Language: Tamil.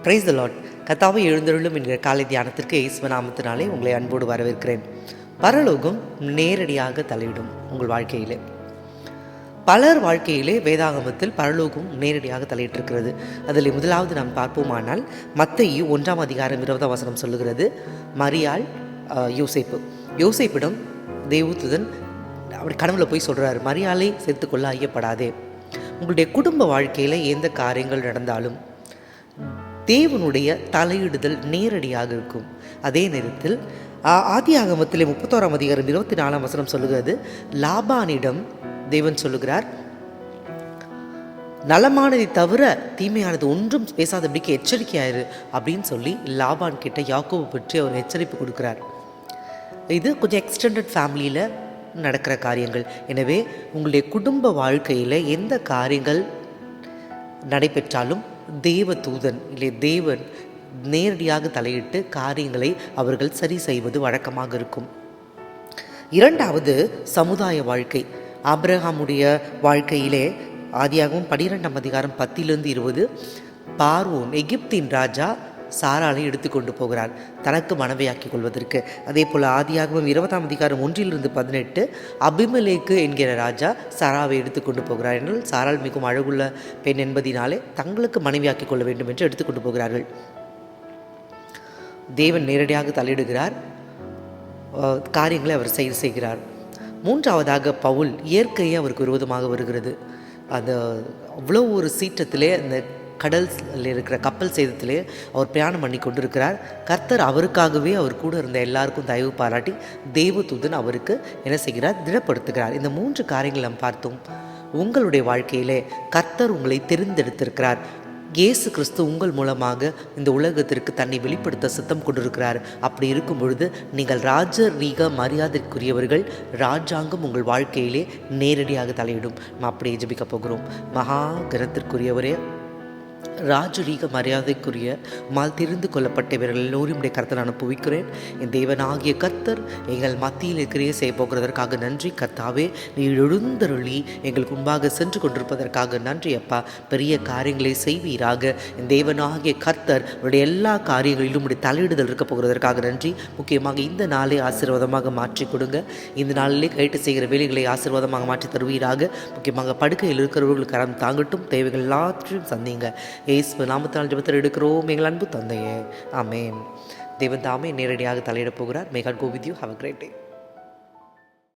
Praise the Lord. கர்த்தாவே எழுந்தருளும் என்கிற காலை தியானத்திற்கு இயேசுவின் நாமத்தினாலே உங்களை அன்போடு வரவேற்கிறேன். பரலோகம் நேரடியாக தலையிடும் உங்கள் வாழ்க்கையிலே. பலர் வாழ்க்கையிலே வேதாகமத்தில் பரலோகம் நேரடியாக தலையிட்டிருக்கிறது. அதில் முதலாவது நாம் பார்ப்போமானால் மத்தேயு 1 அதிகாரம் 20 வசனம் சொல்லுகிறது, மரியாள் யோசேப்பிடம் தேவதூதன் அப்படி கனவுல போய் சொல்கிறார், மரியாளை சேர்த்துக்கொள்ள ஐயப்படாதே. உங்களுடைய குடும்ப வாழ்க்கையில் எந்த காரியங்கள் நடந்தாலும் தேவனுடைய தலையிடுதல் நேரடியாக இருக்கும். அதே நேரத்தில் ஆதியாகமத்திலே 31 அதிகாரம் 24 வசனம் சொல்லுகிறது, லாபானிடம் தேவன் சொல்லுகிறார், நலமானதை தவிர தீமையானது ஒன்றும் பேசாதபடிக்கு எச்சரிக்கையாயிரு அப்படின்னு சொல்லி லாபான் கிட்ட யாக்கோபு பற்றி அவர் எச்சரிப்பு கொடுக்குறார். இது கொஞ்சம் எக்ஸ்டெண்டட் ஃபேமிலியில் நடக்கிற காரியங்கள். எனவே உங்களுடைய குடும்ப வாழ்க்கையில் எந்த காரியங்கள் நடைபெற்றாலும் தேவ தூதன் இல்லை தேவன் நேரடியாக தலையிட்டு காரியங்களை அவர்கள் சரி செய்வது வழக்கமாக இருக்கும். இரண்டாவது, சமுதாய வாழ்க்கை. ஆபிரகாமுடைய வாழ்க்கையிலே ஆதியாகமம் 12 அதிகாரம் 10-20 பார்வோன் எகிப்தின் ராஜா சாராளை எடுத்துக்கொண்டு போகிறார் தனக்கு மனைவியாக்கிக் கொள்வதற்கு. அதே போல் ஆதியாகமம் 20 அதிகாரம் 1-18 அபிமெலேக்கு என்கிற ராஜா சாராவை எடுத்துக்கொண்டு போகிறார். என்றால் சாராள் மிகவும் அழகுள்ள பெண் என்பதினாலே தங்களுக்கு மனைவியாக்கிக் கொள்ள வேண்டும் என்று எடுத்துக்கொண்டு போகிறார்கள். தேவன் நேரடியாக தலையிடுகிறார், காரியங்களை அவர் செய்கிறார். மூன்றாவதாக பவுல், இயற்கையே அவருக்கு விரோதமாக வருகிறது. அந்த அவ்வளோ ஒரு சீற்றத்திலே அந்த கடலில் இருக்கிற கப்பல் சேதத்திலே அவர் பிரயாணம் பண்ணி கொண்டிருக்கிறார். கர்த்தர் அவருக்காகவே அவர் கூட இருந்த எல்லாருக்கும் தயவு பாராட்டி தேவதூதன் அவருக்கு என்ன செய்கிறார், திடப்படுத்துகிறார். இந்த 3 காரியங்கள் நாம் பார்த்தோம். உங்களுடைய வாழ்க்கையிலே கர்த்தர் உங்களை தெரிந்தெடுத்திருக்கிறார். இயேசு கிறிஸ்து உங்கள் மூலமாக இந்த உலகத்திற்கு தன்னை வெளிப்படுத்த சித்தம் கொண்டிருக்கிறார். அப்படி இருக்கும் பொழுது நீங்கள் ராஜரீக மரியாதைக்குரியவர்கள். ராஜாங்கம் உங்கள் வாழ்க்கையிலே நேரடியாக தலையிடும். நாம் அப்படியே ஜெபிக்க போகிறோம். மகா கனத்திற்குரியவரே, ராஜரீக மரியாதைக்குரிய தெரிந்து கொள்ளப்பட்டவர்கள் எல்லோரும் கர்த்தர் நான் புவிக்கிறேன். என் தேவனாகிய கர்த்தர் எங்கள் மத்தியில் இருக்கிறே செய்ய போகிறதற்காக நன்றி. கர்த்தாவே, நீ எழுந்தருளி எங்களுக்கு முன்பாக சென்று கொண்டிருப்பதற்காக நன்றி அப்பா. பெரிய காரியங்களை செய்வீராக. என் தேவனாகிய கர்த்தர் உடைய எல்லா காரியங்களிலும் உடைய தலையிடுதல் இருக்க போகிறதற்காக நன்றி. முக்கியமாக இந்த நாளை ஆசீர்வாதமாக மாற்றி கொடுங்க. இந்த நாளிலே கைட்டு செய்கிற வேலைகளை ஆசீர்வாதமாக மாற்றி தருவீராக. முக்கியமாக படுக்கையில் இருக்கிறவர்களுக்கு கரம் தாங்கட்டும். தேவைகள் எல்லாத்தையும் சந்திங்க. இயேசு நாமத்தால் ஜெபத்தில் எடுக்கிறோம் எங்கள் அன்பு தந்தையே, ஆமென். தேவன் தாமே நேரடியாக தலையிடப் போகிறார். May God go with you. Have a great day.